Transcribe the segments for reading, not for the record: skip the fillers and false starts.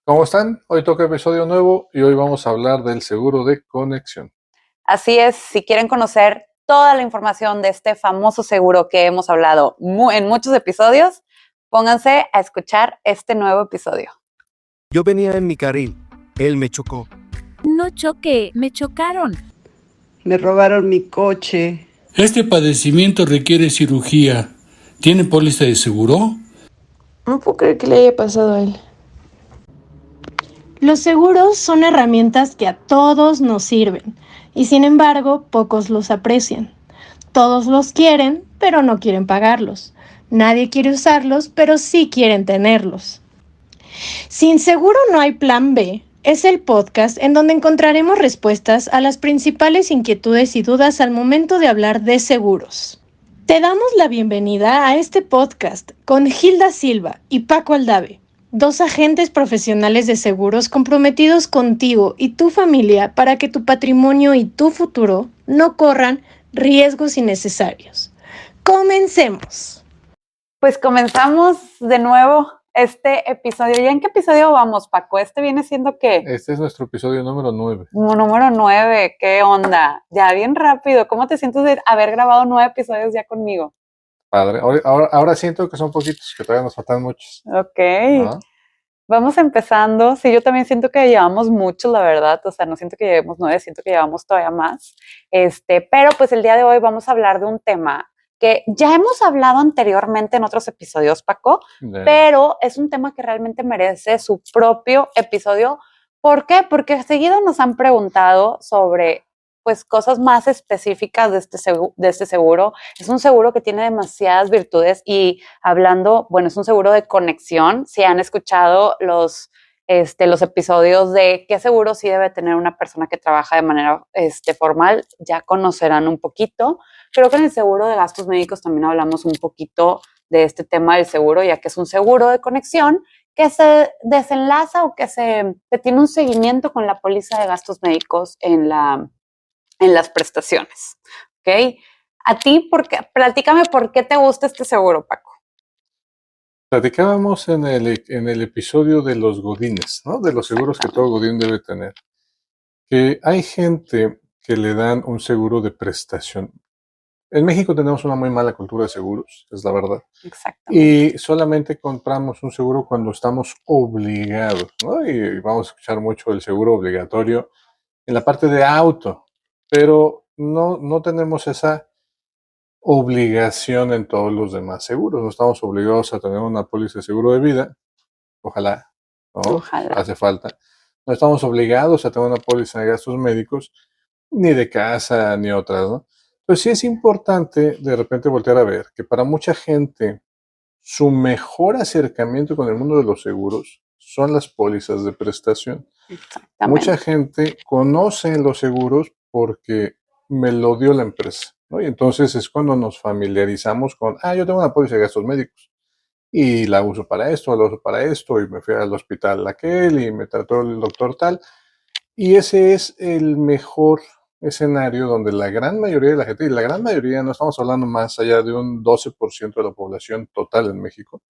¿Cómo están? Hoy toca episodio nuevo y hoy vamos a hablar del seguro de conexión. Así es, si quieren conocer toda la información de este famoso seguro que hemos hablado en muchos episodios, pónganse a escuchar este nuevo episodio. Yo venía en mi carril, él me chocó. No choqué, me chocaron. Me robaron mi coche. Este padecimiento requiere cirugía. ¿Tiene póliza de seguro? No puedo creer que le haya pasado a él. Los seguros son herramientas que a todos nos sirven y sin embargo pocos los aprecian. Todos los quieren, pero no quieren pagarlos. Nadie quiere usarlos, pero sí quieren tenerlos. Sin seguro no hay plan B. Es el podcast en donde encontraremos respuestas a las principales inquietudes y dudas al momento de hablar de seguros. Te damos la bienvenida a este podcast con Hilda Silva y Paco Aldave, dos agentes profesionales de seguros comprometidos contigo y tu familia para que tu patrimonio y tu futuro no corran riesgos innecesarios. ¡Comencemos! Pues comenzamos de nuevo este episodio. ¿Ya en qué episodio vamos, Paco? ¿Este viene siendo qué? Este es nuestro episodio número 9. Número 9, ¿qué onda? Ya bien rápido. ¿Cómo te sientes de haber grabado 9 episodios ya conmigo? Padre. Ahora siento que son poquitos, que todavía nos faltan muchos. Ok. ¿No? Vamos empezando. Sí, yo también siento que llevamos mucho, la verdad. O sea, no siento que llevemos 9, siento que llevamos todavía más. Pero pues el día de hoy vamos a hablar de un tema que ya hemos hablado anteriormente en otros episodios, Paco, pero es un tema que realmente merece su propio episodio. ¿Por qué? Porque seguido nos han preguntado sobre pues cosas más específicas de este seguro. Es un seguro que tiene demasiadas virtudes y hablando, bueno, es un seguro de conexión. Si han escuchado los episodios de qué seguro sí debe tener una persona que trabaja de manera formal, ya conocerán un poquito. Creo que en el seguro de gastos médicos también hablamos un poquito de este tema del seguro, ya que es un seguro de conexión que se desenlaza o que tiene un seguimiento con la póliza de gastos médicos en las prestaciones, ¿ok? A ti, platícame por qué te gusta este seguro, Paco. Platicábamos en el episodio de los godines, ¿no? De los seguros que todo godín debe tener. Que hay gente que le dan un seguro de prestación. En México tenemos una muy mala cultura de seguros, es la verdad. Exactamente. Y solamente compramos un seguro cuando estamos obligados, ¿no? Y vamos a escuchar mucho el seguro obligatorio en la parte de auto, pero no tenemos esa obligación en todos los demás seguros. No estamos obligados a tener una póliza de seguro de vida, ojalá, ¿no? Ojalá. Hace falta. No estamos obligados a tener una póliza de gastos médicos, ni de casa, ni otras, ¿no? Pero sí es importante de repente voltear a ver que para mucha gente su mejor acercamiento con el mundo de los seguros son las pólizas de prestación. Exactamente. Mucha gente conoce los seguros porque me lo dio la empresa, ¿no? Y entonces es cuando nos familiarizamos con, yo tengo una póliza de gastos médicos y la uso para esto, la uso para esto, y me fui al hospital aquel y me trató el doctor tal. Y ese es el mejor escenario donde la gran mayoría de la gente, y la gran mayoría, no estamos hablando más allá de un 12% de la población total en México,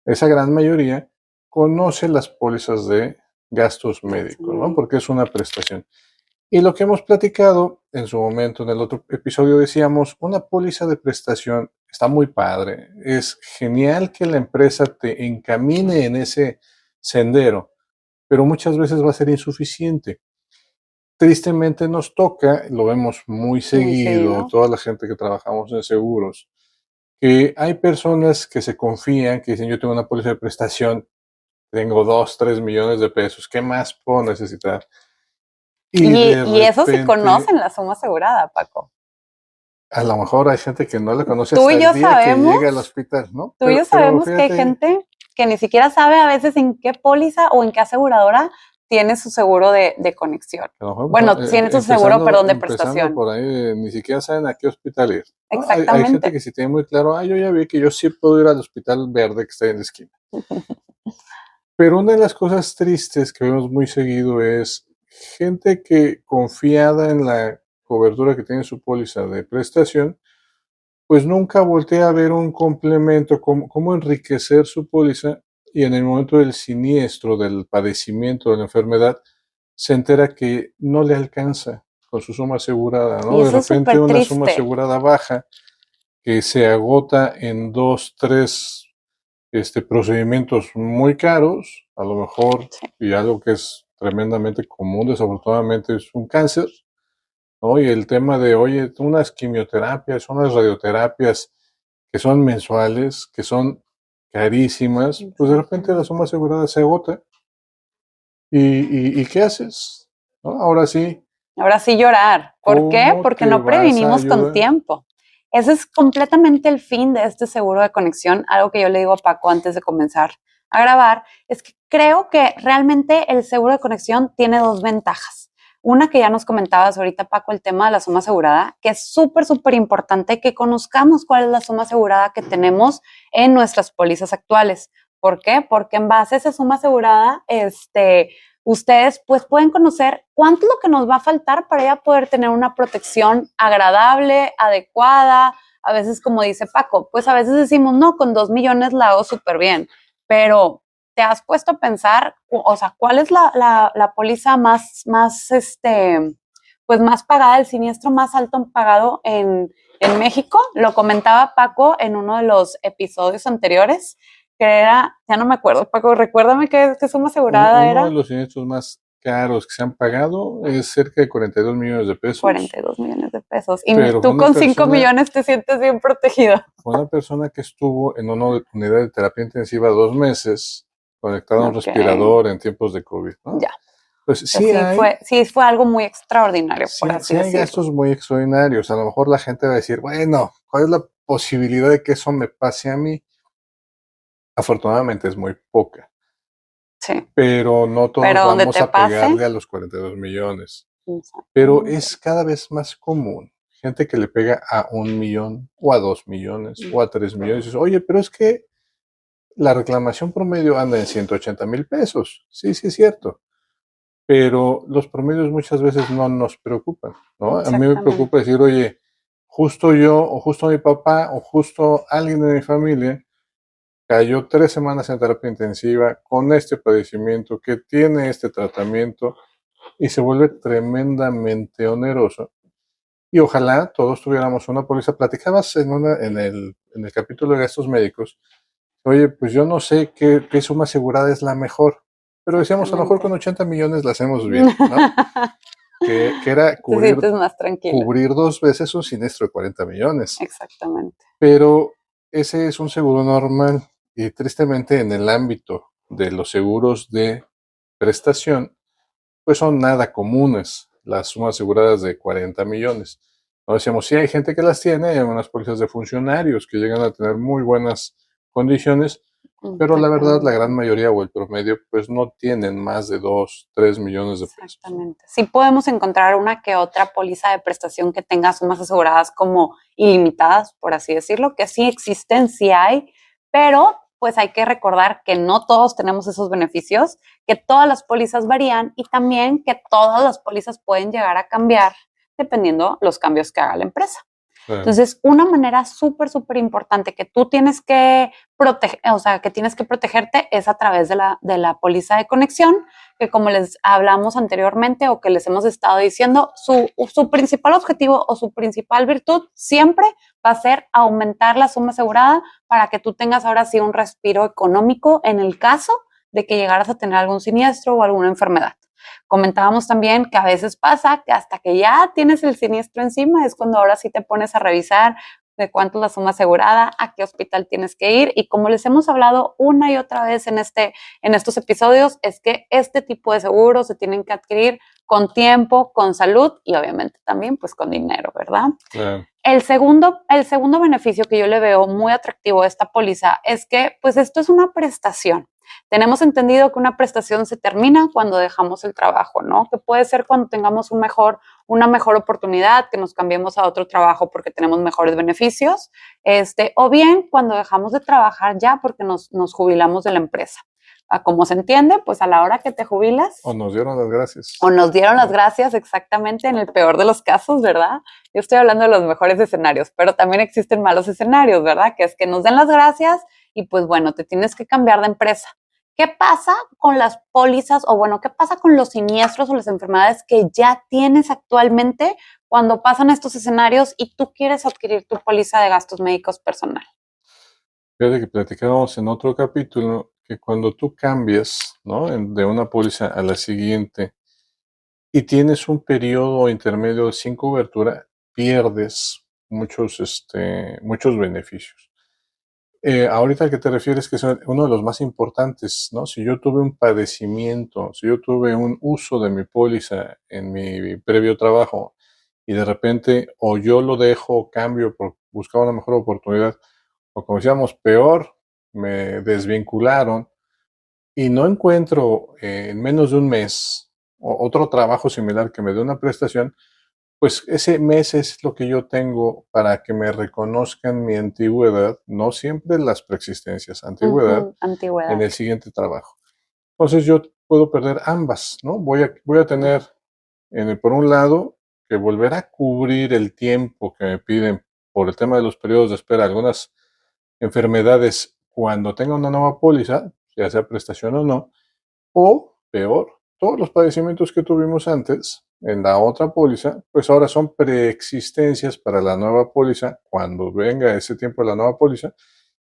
esa gran mayoría conoce las pólizas de gastos médicos, ¿no? Porque es una prestación. Y lo que hemos platicado en su momento, en el otro episodio, decíamos, una póliza de prestación está muy padre. Es genial que la empresa te encamine en ese sendero, pero muchas veces va a ser insuficiente. Tristemente nos toca, lo vemos muy seguido, toda la gente que trabajamos en seguros, que hay personas que se confían, que dicen, yo tengo una póliza de prestación, tengo 2, 3 millones de pesos, ¿qué más puedo necesitar? Y eso sí conocen la suma asegurada, Paco. A lo mejor hay gente que no la conoce hasta el día que llega al hospital, ¿no? Tú y yo sabemos que hay gente que ni siquiera sabe a veces en qué póliza o en qué aseguradora tiene su seguro de conexión. Bueno, tiene su seguro, de prestación. Por ahí, ni siquiera saben a qué hospital ir, ¿no? Exactamente. Hay gente que sí tiene muy claro, yo ya vi que yo sí puedo ir al hospital verde que está en la esquina. Pero una de las cosas tristes que vemos muy seguido es gente que confiada en la cobertura que tiene su póliza de prestación, pues nunca voltea a ver un complemento, cómo enriquecer su póliza y en el momento del siniestro, del padecimiento de la enfermedad, se entera que no le alcanza con su suma asegurada, Y ¿no? De eso es repente súper una suma triste. asegurada baja que se agota en 2, 3 procedimientos muy caros, a lo mejor, Sí. y algo que es tremendamente común, desafortunadamente, es un cáncer, ¿no? Y el tema de, oye, unas quimioterapias, unas radioterapias que son mensuales, que son carísimas, pues de repente la suma asegurada se agota. ¿Y qué haces? ¿No? Ahora sí, Ahora sí llorar. ¿Por qué? ¿cómo Porque te no vas a previnimos con ayudar? tiempo. Ese es completamente el fin de este seguro de conexión. Algo que yo le digo a Paco antes de comenzar a grabar es que creo que realmente el seguro de conexión tiene dos ventajas. Una que ya nos comentabas ahorita, Paco, el tema de la suma asegurada, que es súper, súper importante que conozcamos cuál es la suma asegurada que tenemos en nuestras pólizas actuales. ¿Por qué? Porque en base a esa suma asegurada, ustedes pues pueden conocer cuánto es lo que nos va a faltar para ya poder tener una protección agradable, adecuada. A veces, como dice Paco, pues a veces decimos, no, con 2 millones la hago súper bien, pero te has puesto a pensar, o sea, ¿cuál es la póliza pues más pagada, el siniestro más alto pagado en México? Lo comentaba Paco en uno de los episodios anteriores, que era, ya no me acuerdo, Paco, recuérdame qué suma asegurada Uno de era. los siniestros más caros que se han pagado es cerca de 42 millones de pesos, 42 millones de pesos. Y pero tú con 5 millones te sientes bien protegido. fue una persona que estuvo en una unidad de terapia intensiva 2 meses, conectada a un Ok, respirador en tiempos de COVID, ¿no? ya. Pues Pues sí fue algo muy extraordinario, por así sí hay decirlo. gastos muy extraordinarios. A lo mejor la gente va a decir, bueno, ¿cuál es la posibilidad de que eso me pase a mí? Afortunadamente es muy poca, Sí, pero no todos pero donde vamos te a pase. pegarle a los 42 millones. Pero Exactamente. es cada vez más común gente que le pega a 1 millón o a 2 millones o a 3 millones. Y dices, oye, pero es que la reclamación promedio anda en 180,000 pesos. Sí, sí es cierto. Pero los promedios muchas veces no nos preocupan, ¿no? A mí me Exactamente. preocupa decir, oye, justo yo o justo mi papá o justo alguien de mi familia cayó 3 semanas en terapia intensiva con este padecimiento que tiene este tratamiento y se vuelve tremendamente oneroso. Y ojalá todos tuviéramos una póliza. Platicabas en el capítulo de gastos médicos. Oye, pues yo no sé qué suma asegurada es la mejor, pero decíamos, a lo mejor con 80 millones la hacemos bien, ¿no? Que era Te sientes más tranquilo. cubrir 2 veces un siniestro de 40 millones. Exactamente. Pero ese es un seguro normal y tristemente en el ámbito de los seguros de prestación, pues son nada comunes las sumas aseguradas de 40 millones. No decíamos, sí hay gente que las tiene, hay unas pólizas de funcionarios que llegan a tener muy buenas condiciones, pero la verdad la gran mayoría o el promedio pues no tienen más de 2, 3 millones de pesos. Exactamente. Sí podemos encontrar una que otra póliza de prestación que tenga sumas aseguradas como ilimitadas, por así decirlo, que sí existen, sí hay, pero pues hay que recordar que no todos tenemos esos beneficios, que todas las pólizas varían y también que todas las pólizas pueden llegar a cambiar dependiendo los cambios que haga la empresa. Entonces, una manera súper, súper importante que tú tienes que proteger, o sea, que tienes que protegerte es a través de la póliza de conexión, que como les hablamos anteriormente o que les hemos estado diciendo, su principal objetivo o su principal virtud siempre va a ser aumentar la suma asegurada para que tú tengas ahora sí un respiro económico en el caso de que llegaras a tener algún siniestro o alguna enfermedad. Comentábamos también que a veces pasa que hasta que ya tienes el siniestro encima es cuando ahora sí te pones a revisar de cuánto es la suma asegurada, a qué hospital tienes que ir y como les hemos hablado una y otra vez en estos episodios es que este tipo de seguros se tienen que adquirir con tiempo, con salud y obviamente también pues con dinero, ¿verdad? El segundo beneficio que yo le veo muy atractivo a esta póliza es que pues esto es una prestación. Tenemos entendido que una prestación se termina cuando dejamos el trabajo, ¿no? Que puede ser cuando tengamos una mejor oportunidad, que nos cambiemos a otro trabajo porque tenemos mejores beneficios, o bien cuando dejamos de trabajar ya porque nos jubilamos de la empresa. Como se entiende, pues a la hora que te jubilas. O nos dieron las gracias. O nos dieron las gracias exactamente en el peor de los casos, ¿verdad? Yo estoy hablando de los mejores escenarios, pero también existen malos escenarios, ¿verdad? Que es que nos den las gracias y pues bueno, te tienes que cambiar de empresa. ¿Qué pasa con las pólizas o bueno, qué pasa con los siniestros o las enfermedades que ya tienes actualmente cuando pasan estos escenarios y tú quieres adquirir tu póliza de gastos médicos personal? Fíjate que platicábamos en otro capítulo que cuando tú cambias, ¿no? De una póliza a la siguiente y tienes un periodo intermedio sin cobertura, pierdes muchos beneficios. Ahorita al que te refieres que es uno de los más importantes, ¿no? Si yo tuve un padecimiento, si yo tuve un uso de mi póliza en mi previo trabajo y de repente o yo lo dejo o cambio por buscar una mejor oportunidad, o como decíamos, peor, me desvincularon y no encuentro en menos de un mes otro trabajo similar que me dé una prestación, pues ese mes es lo que yo tengo para que me reconozcan mi antigüedad, no siempre las preexistencias, antigüedad, en Antigüedad. el siguiente trabajo. Entonces yo puedo perder ambas, ¿no? Voy a tener, por un lado, que volver a cubrir el tiempo que me piden por el tema de los periodos de espera, algunas enfermedades cuando tenga una nueva póliza, ya sea prestación o no, o peor, todos los padecimientos que tuvimos antes en la otra póliza, pues ahora son preexistencias para la nueva póliza cuando venga ese tiempo de la nueva póliza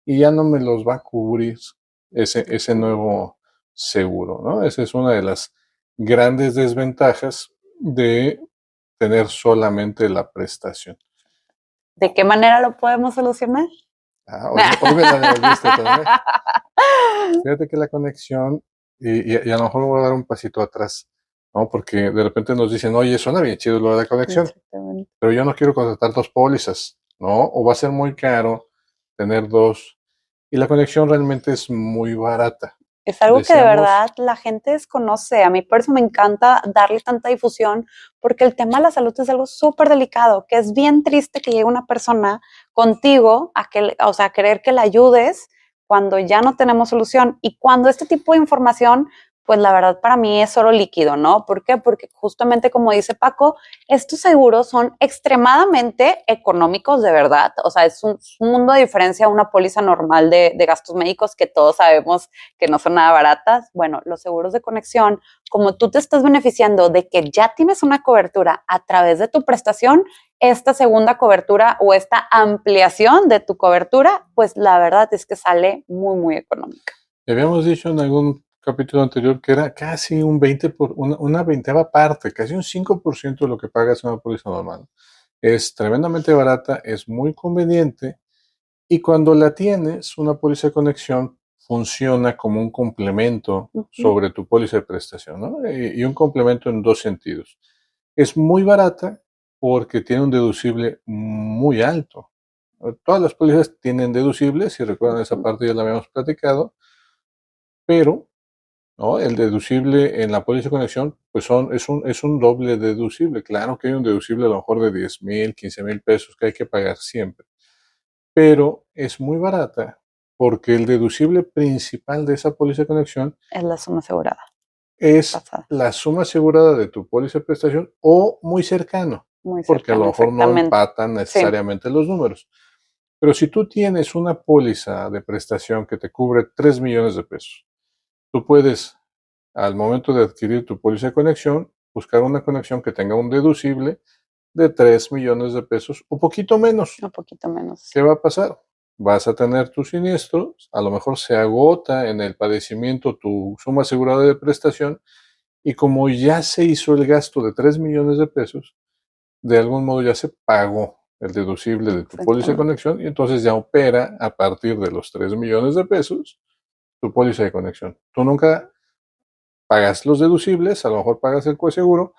y ya no me los va a cubrir ese nuevo seguro, ¿no? Esa es una de las grandes desventajas de tener solamente la prestación. ¿De qué manera lo podemos solucionar? Hoy me la devolviste también. Fíjate que la conexión, y a lo mejor voy a dar un pasito atrás, ¿no? Porque de repente nos dicen, oye, suena bien chido lo de la conexión, Exactamente. pero yo no quiero contratar dos pólizas, ¿no? O va a ser muy caro tener dos. Y la conexión realmente es muy barata. Es algo que de Decíamos- verdad la gente desconoce. A mí por eso me encanta darle tanta difusión, porque el tema de la salud es algo súper delicado, que es bien triste que llegue una persona contigo o sea, a querer que la ayudes cuando ya no tenemos solución. Y cuando este tipo de información, pues la verdad para mí es oro líquido, ¿no? ¿Por qué? Porque justamente como dice Paco, estos seguros son extremadamente económicos de verdad. O sea, es un mundo de diferencia a una póliza normal de gastos médicos que todos sabemos que no son nada baratas. Bueno, los seguros de conexión, como tú te estás beneficiando de que ya tienes una cobertura a través de tu prestación, esta segunda cobertura o esta ampliación de tu cobertura, pues la verdad es que sale muy, muy económica. Habíamos dicho en algún capítulo anterior que era casi un 20 una veinteava parte, casi un 5% de lo que pagas en una póliza normal. Es tremendamente barata, es muy conveniente y cuando la tienes, una póliza de conexión funciona como un complemento sobre tu póliza de prestación, ¿no? Y un complemento en dos sentidos. Es muy barata porque tiene un deducible muy alto. Todas las pólizas tienen deducibles, si recuerdan esa parte ya la habíamos platicado, pero ¿no? El deducible en la póliza de conexión, pues es un doble deducible. Claro que hay un deducible a lo mejor de 10,000, 15,000 pesos que hay que pagar siempre, pero es muy barata porque el deducible principal de esa póliza de conexión Es la suma asegurada. es Pasada. la suma asegurada de tu póliza de prestación o muy cercano, Muy porque a lo cercano, mejor no exactamente. empatan necesariamente los números. Pero si tú tienes una póliza de prestación que te cubre 3 millones de pesos, tú puedes, al momento de adquirir tu póliza de conexión, buscar una conexión que tenga un deducible de 3 millones de pesos o poquito menos. Un poquito menos. ¿Qué va a pasar? Vas a tener tu siniestro, a lo mejor se agota en el padecimiento tu suma asegurada de prestación y como ya se hizo el gasto de 3 millones de pesos, de algún modo ya se pagó el deducible de tu póliza de conexión y entonces ya opera a partir de los 3 millones de pesos tu póliza de conexión. Tú nunca pagas los deducibles, a lo mejor pagas el coaseguro,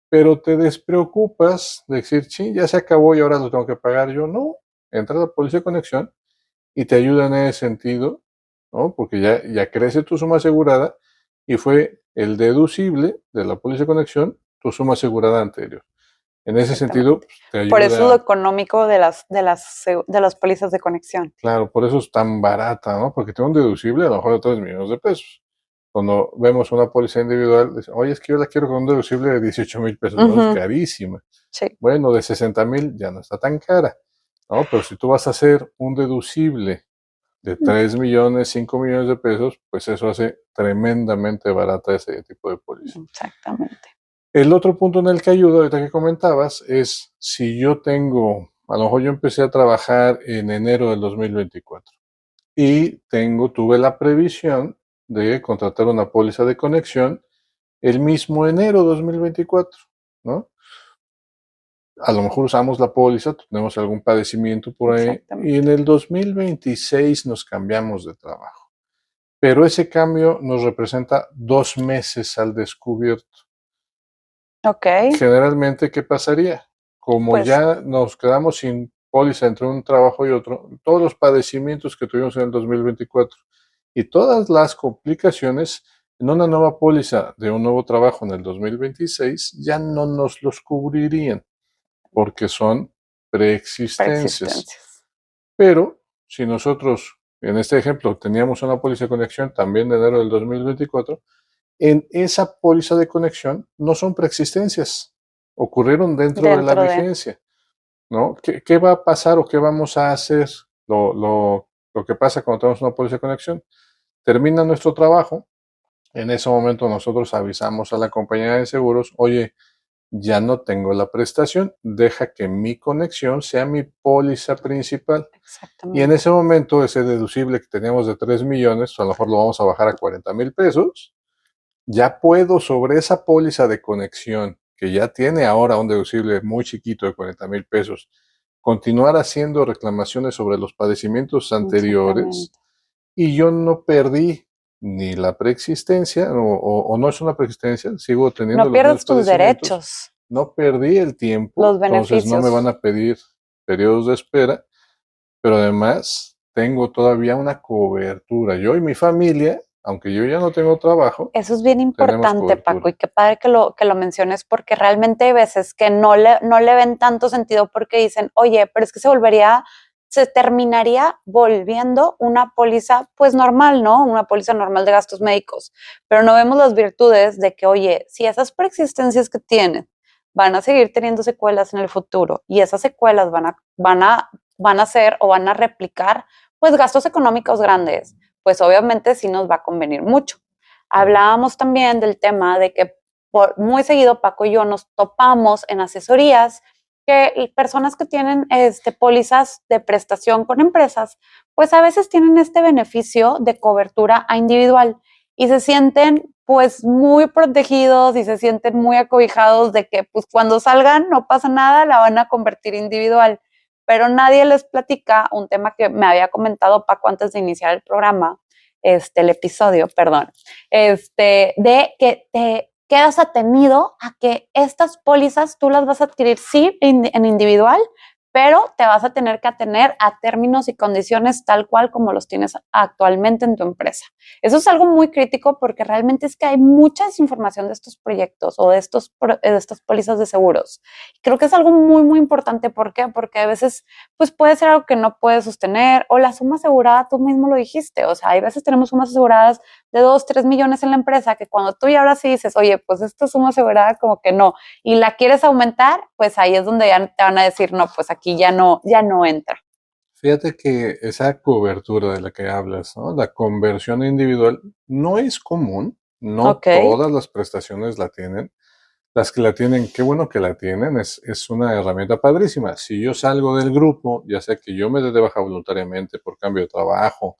pero te despreocupas de decir, sí, ya se acabó y ahora lo tengo que pagar yo. No, entra la póliza de conexión y te ayuda en ese sentido, ¿no? Porque ya crece tu suma asegurada y fue el deducible de la póliza de conexión tu suma asegurada anterior. En ese sentido, pues, te ayuda. Por eso es lo económico de las pólizas de conexión. Claro, por eso es tan barata, ¿no? Porque tiene un deducible a lo mejor de 3 millones de pesos. Cuando vemos una póliza individual, dicen, oye, es que yo la quiero con un deducible de 18,000 pesos, ¿no? Es carísima. Sí. Bueno, de 60,000 ya no está tan cara, ¿no? Pero si tú vas a hacer un deducible de 3 millones, 5 millones de pesos, pues eso hace tremendamente barata ese tipo de póliza. Exactamente. El otro punto en el que ayuda, ahorita que comentabas, es si yo tengo, a lo mejor yo empecé a trabajar en enero del 2024 y tuve la previsión de contratar una póliza de conexión el mismo enero 2024, ¿no? A lo mejor usamos la póliza, tenemos algún padecimiento por ahí, y en el 2026 nos cambiamos de trabajo. Pero ese cambio nos representa 2 meses al descubierto. Ok. Generalmente, ¿qué pasaría? Como Pues- ya nos quedamos sin póliza entre un trabajo y otro, todos los padecimientos que tuvimos en el 2024 y todas las complicaciones en una nueva póliza de un nuevo trabajo en el 2026 ya no nos los cubrirían porque son preexistencias. Pero si nosotros, en este ejemplo, teníamos una póliza de conexión también de enero del 2024, en esa póliza de conexión no son preexistencias, ocurrieron dentro de la vigencia, ¿no? ¿Qué va a pasar o qué vamos a hacer? Lo que pasa cuando tenemos una póliza de conexión, termina nuestro trabajo, en ese momento nosotros avisamos a la compañía de seguros, oye, ya no tengo la prestación, deja que mi conexión sea mi póliza principal. Y en ese momento ese deducible que teníamos de 3 millones, a lo mejor lo vamos a bajar a 40,000 pesos, ya puedo sobre esa póliza de conexión, que ya tiene ahora un deducible muy chiquito de 40,000 pesos, continuar haciendo reclamaciones sobre los padecimientos anteriores y yo no perdí ni la preexistencia, o no es una preexistencia, sigo teniendo no pierdes tus derechos. No perdí el tiempo, los beneficios. Entonces no me van a pedir periodos de espera, pero además tengo todavía una cobertura. Yo y mi familia, aunque yo ya no tengo trabajo. Eso es bien importante, Paco, y qué padre que lo menciones, porque realmente hay veces que no le ven tanto sentido porque dicen, oye, pero es que se terminaría volviendo una póliza pues normal, ¿no? Una póliza normal de gastos médicos, pero no vemos las virtudes de que, oye, si esas preexistencias que tienen van a seguir teniendo secuelas en el futuro y esas secuelas van a ser o van a replicar pues gastos económicos grandes, pues obviamente sí nos va a convenir mucho. Hablábamos también del tema de que muy seguido Paco y yo nos topamos en asesorías que personas que tienen pólizas de prestación con empresas, pues a veces tienen este beneficio de cobertura a individual y se sienten pues muy protegidos y se sienten muy acobijados de que pues cuando salgan no pasa nada, la van a convertir individual. Pero nadie les platica un tema que me había comentado Paco antes de iniciar el programa, el episodio, perdón, de que te quedas atenido a que estas pólizas tú las vas a adquirir sí en individual, pero te vas a tener que atener a términos y condiciones tal cual como los tienes actualmente en tu empresa. Eso es algo muy crítico porque realmente es que hay mucha desinformación de estos proyectos o de estas pólizas de seguros. Creo que es algo muy, muy importante. ¿Por qué? Porque a veces pues puede ser algo que no puedes sostener o la suma asegurada, tú mismo lo dijiste. O sea, hay veces tenemos sumas aseguradas de 2, 3 millones en la empresa que cuando tú y ahora sí dices, oye, pues esta suma asegurada como que no, y la quieres aumentar, pues ahí es donde ya te van a decir, no, pues aquí ya no entra. Fíjate que esa cobertura de la que hablas, ¿no? La conversión individual no es común, no todas las prestaciones la tienen. Las que la tienen, qué bueno que la tienen, es una herramienta padrísima. Si yo salgo del grupo, ya sea que yo me dé de baja voluntariamente por cambio de trabajo,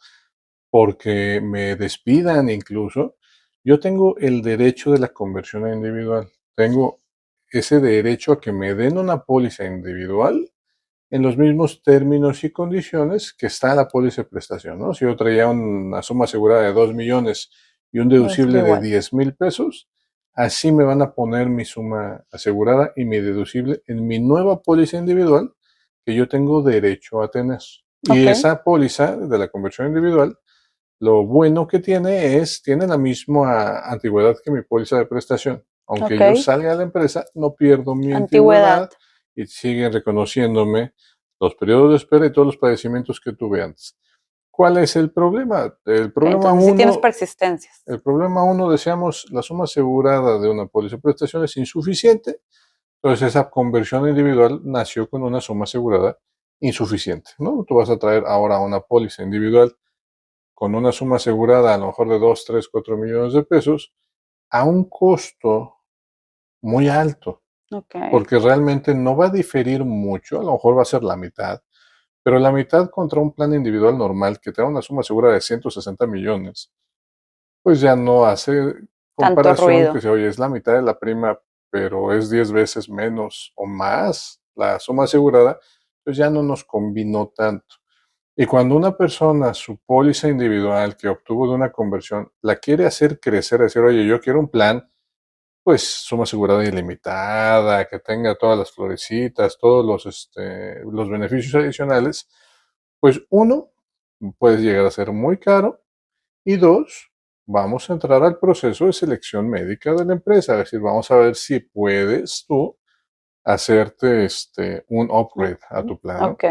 porque me despidan incluso, yo tengo el derecho de la conversión individual. Tengo ese derecho a que me den una póliza individual en los mismos términos y condiciones que está la póliza de prestación, ¿no? Si yo traía una suma asegurada de 2 millones y un deducible de 10,000 pesos, así me van a poner mi suma asegurada y mi deducible en mi nueva póliza individual que yo tengo derecho a tener. Y esa póliza de la conversión individual, lo bueno que tiene la misma antigüedad que mi póliza de prestación. Aunque yo salga de la empresa, no pierdo mi antigüedad y siguen reconociéndome los periodos de espera y todos los padecimientos que tuve antes. ¿Cuál es el problema? El problema uno, si tienes persistencias. El problema uno, decíamos, la suma asegurada de una póliza de prestación es insuficiente. Entonces esa conversión individual nació con una suma asegurada insuficiente, ¿no? Tú vas a traer ahora una póliza individual con una suma asegurada a lo mejor de 2, 3, 4 millones de pesos a un costo muy alto, Ok. porque realmente no va a diferir mucho, a lo mejor va a ser la mitad, pero la mitad contra un plan individual normal que te da una suma asegurada de 160 millones, pues ya no hace Tanto comparación que ruido. se oye, es la mitad de la prima, pero es 10 veces menos o más la suma asegurada, pues ya no nos combinó tanto. Y cuando una persona su póliza individual que obtuvo de una conversión la quiere hacer crecer, decir, oye, yo quiero un plan, pues suma asegurada ilimitada, que tenga todas las florecitas, todos los beneficios adicionales, pues uno, puede llegar a ser muy caro y dos, vamos a entrar al proceso de selección médica de la empresa, es decir, vamos a ver si puedes tú hacerte un upgrade a tu plan, ¿no? Ok.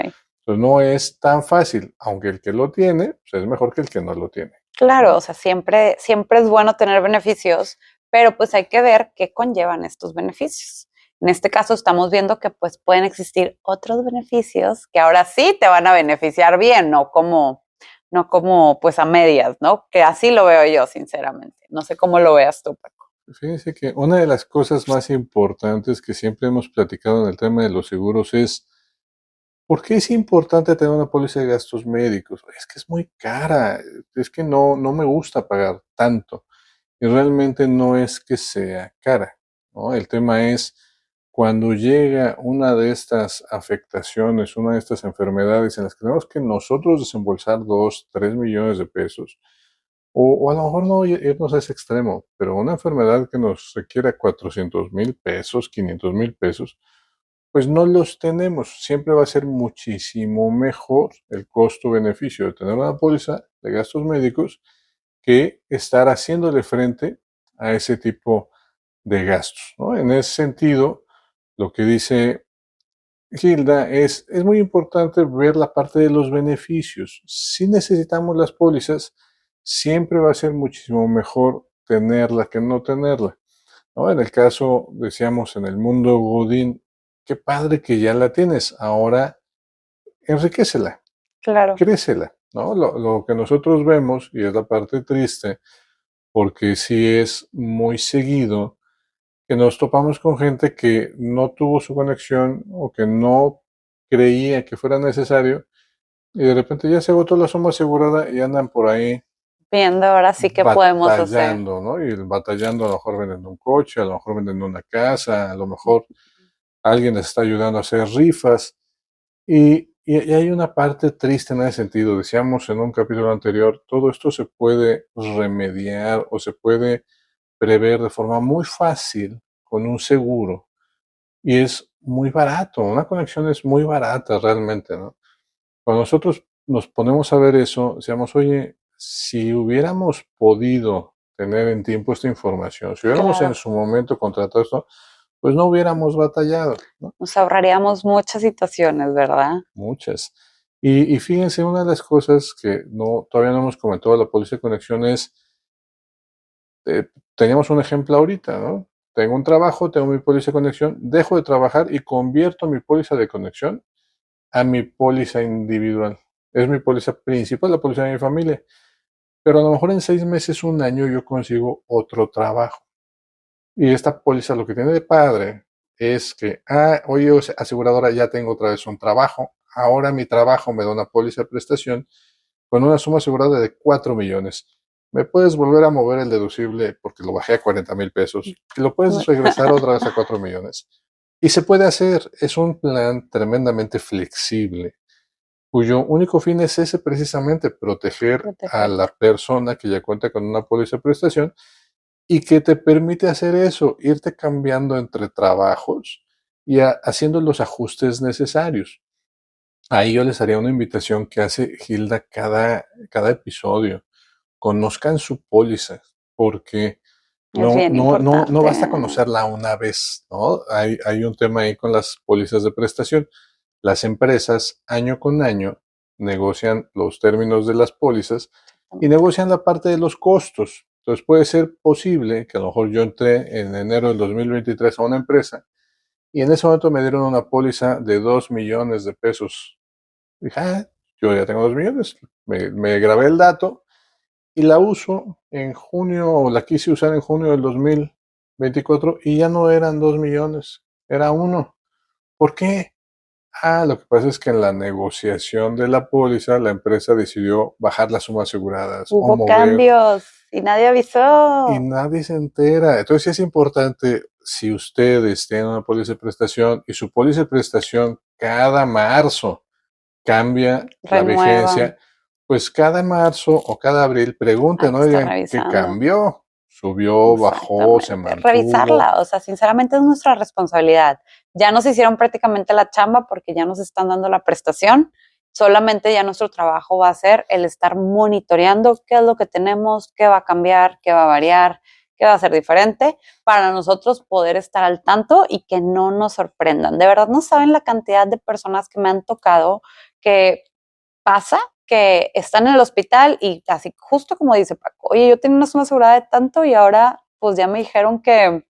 Entonces no es tan fácil, aunque el que lo tiene, pues es mejor que el que no lo tiene. Claro, o sea, siempre es bueno tener beneficios, pero pues hay que ver qué conllevan estos beneficios. En este caso estamos viendo que pues pueden existir otros beneficios que ahora sí te van a beneficiar bien, no como pues a medias, ¿no? Que así lo veo yo, sinceramente. No sé cómo lo veas tú, Paco. Fíjense que una de las cosas más importantes que siempre hemos platicado en el tema de los seguros es, ¿por qué es importante tener una póliza de gastos médicos? Es que es muy cara, es que no me gusta pagar tanto. Y realmente no es que sea cara, ¿no? El tema es cuando llega una de estas afectaciones, una de estas enfermedades en las que tenemos que nosotros desembolsar 2, 3 millones de pesos, o a lo mejor no irnos a ese extremo, pero una enfermedad que nos requiera 400,000 pesos, 500,000 pesos, pues no los tenemos. Siempre va a ser muchísimo mejor el costo-beneficio de tener una póliza de gastos médicos que estar haciéndole frente a ese tipo de gastos, ¿no? En ese sentido, lo que dice Gilda es muy importante ver la parte de los beneficios. Si necesitamos las pólizas, siempre va a ser muchísimo mejor tenerla que no tenerla, ¿no? En el caso, decíamos, en el mundo Godín, qué padre que ya la tienes, ahora enriquecela, Claro, crécela, ¿no? Lo que nosotros vemos, y es la parte triste, porque sí es muy seguido que nos topamos con gente que no tuvo su conexión o que no creía que fuera necesario y de repente ya se agotó la suma asegurada y andan por ahí viendo ahora sí qué podemos hacer. batallando, ¿no? Y batallando a lo mejor vendiendo un coche, a lo mejor vendiendo una casa, a lo mejor alguien les está ayudando a hacer rifas. Y hay una parte triste en ese sentido. Decíamos en un capítulo anterior, todo esto se puede remediar o se puede prever de forma muy fácil con un seguro y es muy barato. Una conexión es muy barata realmente, ¿no? Cuando nosotros nos ponemos a ver eso, decíamos, oye, si hubiéramos podido tener en tiempo esta información, si hubiéramos en Claro, su momento contratado esto, pues no hubiéramos batallado, ¿no? nos ahorraríamos muchas situaciones, ¿verdad? Muchas. Y fíjense, una de las cosas que todavía no hemos comentado de la póliza de conexión es, teníamos un ejemplo ahorita, ¿no? Tengo un trabajo, tengo mi póliza de conexión, dejo de trabajar y convierto mi póliza de conexión a mi póliza individual. Es mi póliza principal, la póliza de mi familia. Pero a lo mejor en 6 meses, un año, yo consigo otro trabajo. Y esta póliza lo que tiene de padre es que, oye, aseguradora, ya tengo otra vez un trabajo. Ahora mi trabajo me da una póliza de prestación con una suma asegurada de 4 millones. ¿Me puedes volver a mover el deducible porque lo bajé a 40,000 pesos? Y lo puedes regresar otra vez a 4 millones. Y se puede hacer. Es un plan tremendamente flexible, cuyo único fin es ese precisamente, proteger a la persona que ya cuenta con una póliza de prestación y que te permite hacer eso, irte cambiando entre trabajos y haciendo los ajustes necesarios. Ahí yo les haría una invitación que hace Gilda cada episodio. Conozcan su póliza, porque Es bien no importante. basta conocerla una vez, ¿no? Hay un tema ahí con las pólizas de prestación. Las empresas, año con año, negocian los términos de las pólizas y negocian la parte de los costos. Entonces puede ser posible que a lo mejor yo entré en enero del 2023 a una empresa y en ese momento me dieron una póliza de 2 millones de pesos. Dije, yo ya tengo 2 millones. Me grabé el dato y la uso en junio, o la quise usar en junio del 2024 y ya no eran 2 millones, era uno. ¿Por qué? Lo que pasa es que en la negociación de la póliza, la empresa decidió bajar las sumas aseguradas o Hubo mover cambios y nadie y avisó. nadie se entera. Entonces sí es importante, si ustedes tienen una póliza de prestación y su póliza de prestación cada marzo cambia la Renueva. vigencia, pues cada marzo o cada abril pregunten, Hay que estar oigan, ¿qué revisando. cambió? ¿Subió, bajó, se Exactamente. mantuvo? Revisarla, o sea, sinceramente es nuestra responsabilidad. Ya nos hicieron prácticamente la chamba porque ya nos están dando la prestación. Solamente ya nuestro trabajo va a ser el estar monitoreando qué es lo que tenemos, qué va a cambiar, qué va a variar, qué va a ser diferente para nosotros poder estar al tanto y que no nos sorprendan. De verdad no saben la cantidad de personas que me han tocado que pasa que están en el hospital y así justo como dice Paco, oye, yo tenía una suma asegurada de tanto y ahora pues ya me dijeron que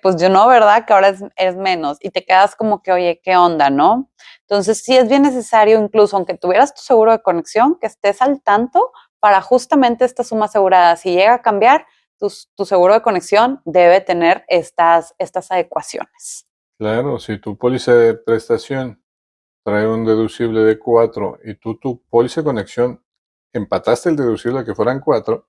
pues yo no, ¿verdad? Que ahora es menos y te quedas como que, oye, ¿qué onda, no? Entonces sí es bien necesario, incluso aunque tuvieras tu seguro de conexión, que estés al tanto para justamente esta suma asegurada. Si llega a cambiar, tu seguro de conexión debe tener estas adecuaciones. Claro, si tu póliza de prestación trae un deducible de 4 y tu póliza de conexión empataste el deducible a que fueran 4,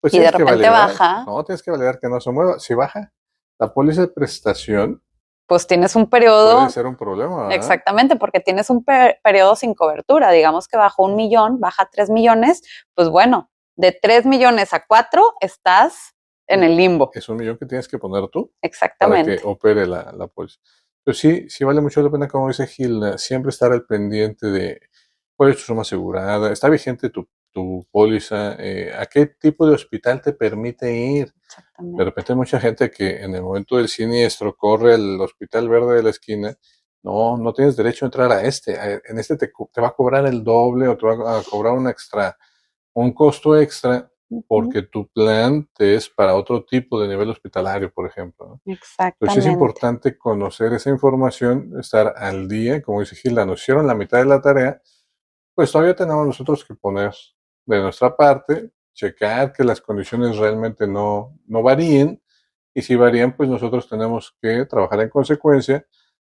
pues Y de tienes que repente validar. baja. No, tienes que validar que no se mueva. Si baja la póliza de prestación, Pues tienes un periodo. puede ser un problema, ¿verdad? Exactamente, porque tienes un periodo sin cobertura. Digamos que bajó 1 millón, baja 3 millones, pues bueno, de 3 millones a 4 estás en el limbo. Es 1 millón que tienes que poner tú para Exactamente. que opere la póliza. Pero sí vale mucho la pena, como dice Gilda, siempre estar al pendiente de cuál es tu suma asegurada, está vigente tu póliza, a qué tipo de hospital te permite ir. De Exactamente. repente hay mucha gente que en el momento del siniestro corre al hospital verde de la esquina. No tienes derecho a entrar a este. En este te va a cobrar el doble o te va a cobrar un costo extra porque tu plan te es para otro tipo de nivel hospitalario, por ejemplo, ¿no? Exactamente. Entonces es importante conocer esa información, estar al día. Como dice Gilda, nos hicieron la mitad de la tarea, pues todavía tenemos nosotros que poner de nuestra parte, checar que las condiciones realmente no varíen, y si varían, pues nosotros tenemos que trabajar en consecuencia,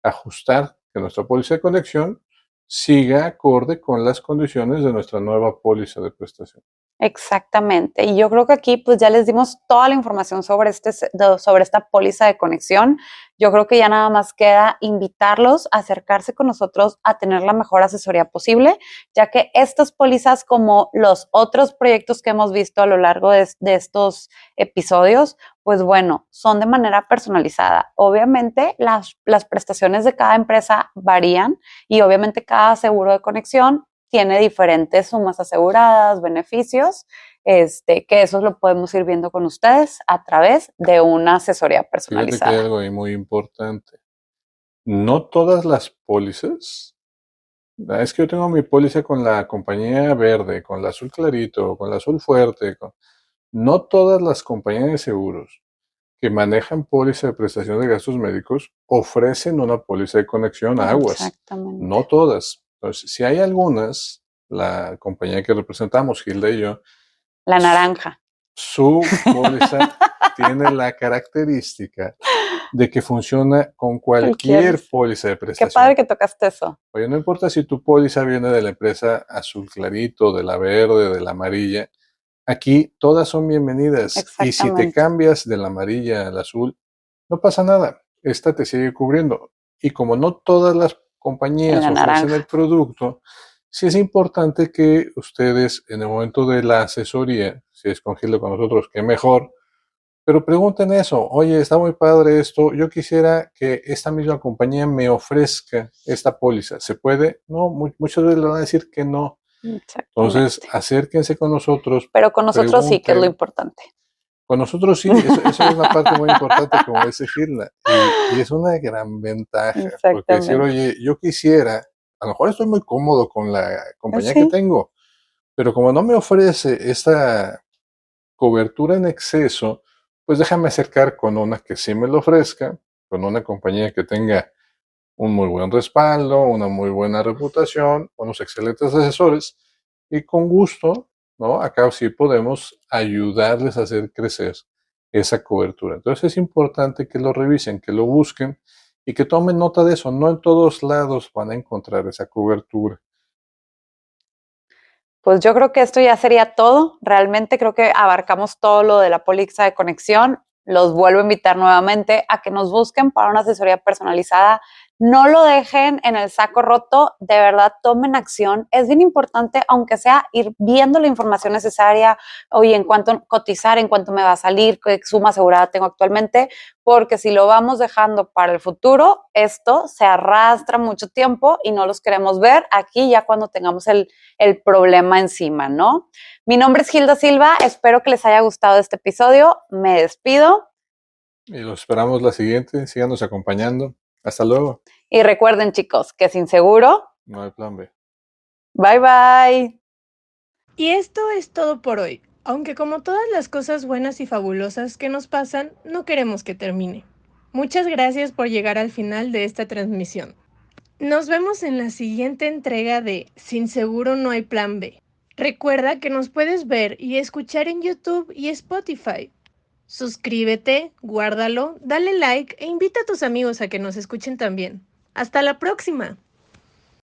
ajustar que nuestra póliza de conexión siga acorde con las condiciones de nuestra nueva póliza de prestación. Exactamente. Y yo creo que aquí pues ya les dimos toda la información sobre esta póliza de conexión. Yo creo que ya nada más queda invitarlos a acercarse con nosotros a tener la mejor asesoría posible, ya que estas pólizas, como los otros proyectos que hemos visto a lo largo de estos episodios, pues bueno, son de manera personalizada. Obviamente las prestaciones de cada empresa varían y obviamente cada seguro de conexión tiene diferentes sumas aseguradas, beneficios, que eso lo podemos ir viendo con ustedes a través de una asesoría Fíjate que hay personalizada. algo ahí muy importante. No todas las pólizas, es que yo tengo mi póliza con la compañía verde, con la azul clarito, con la azul fuerte. No todas las compañías de seguros que manejan póliza de prestación de gastos médicos ofrecen una póliza de conexión a aguas. Exactamente. No todas. Entonces, si hay algunas, la compañía que representamos, Gilda y yo, La naranja. su póliza tiene la característica de que funciona con cualquier póliza de Qué prestación. padre que tocaste eso. Oye, no importa si tu póliza viene de la empresa azul clarito, de la verde, de la amarilla, aquí todas son bienvenidas. Y si te Exactamente. cambias de la amarilla al azul, no pasa nada. Esta te sigue cubriendo. Y como no todas las compañías La ofrecen naranja. el producto, sí es importante que ustedes en el momento de la asesoría, si es con Gilda con nosotros, qué mejor, pero pregunten eso. Oye, está muy padre esto. Yo quisiera que esta misma compañía me ofrezca esta póliza. ¿Se puede? No, muchas veces le van a decir que no. Exactamente. Entonces, acérquense con nosotros. Pero con nosotros sí, que es lo importante. Con nosotros sí, eso es una parte muy importante, como dice Gilda. Y es una gran ventaja. Porque decir, oye, yo quisiera, a lo mejor estoy muy cómodo con la compañía que tengo, pero como no me ofrece esta cobertura en exceso, pues déjame acercar con una que sí me lo ofrezca, con una compañía que tenga un muy buen respaldo, una muy buena reputación, unos excelentes asesores, y con gusto ¿no? Acá sí podemos ayudarles a hacer crecer esa cobertura. Entonces es importante que lo revisen, que lo busquen y que tomen nota de eso. No en todos lados van a encontrar esa cobertura. Pues yo creo que esto ya sería todo. Realmente creo que abarcamos todo lo de la póliza de conexión. Los vuelvo a invitar nuevamente a que nos busquen para una asesoría personalizada. No lo dejen en el saco roto, de verdad tomen acción. Es bien importante, aunque sea ir viendo la información necesaria, oye, en cuánto cotizar, en cuánto me va a salir, qué suma asegurada tengo actualmente, porque si lo vamos dejando para el futuro, esto se arrastra mucho tiempo y no los queremos ver aquí ya cuando tengamos el problema encima, ¿no? Mi nombre es Hilda Silva, espero que les haya gustado este episodio, me despido. Y los esperamos la siguiente, síganos acompañando. Hasta luego. Y recuerden, chicos, que sin seguro, No hay plan B. bye bye. Y esto es todo por hoy, aunque como todas las cosas buenas y fabulosas que nos pasan, no queremos que termine. Muchas gracias por llegar al final de esta transmisión. Nos vemos en la siguiente entrega de Sin Seguro No Hay Plan B. Recuerda que nos puedes ver y escuchar en YouTube y Spotify. Suscríbete, guárdalo, dale like e invita a tus amigos a que nos escuchen también. ¡Hasta la próxima!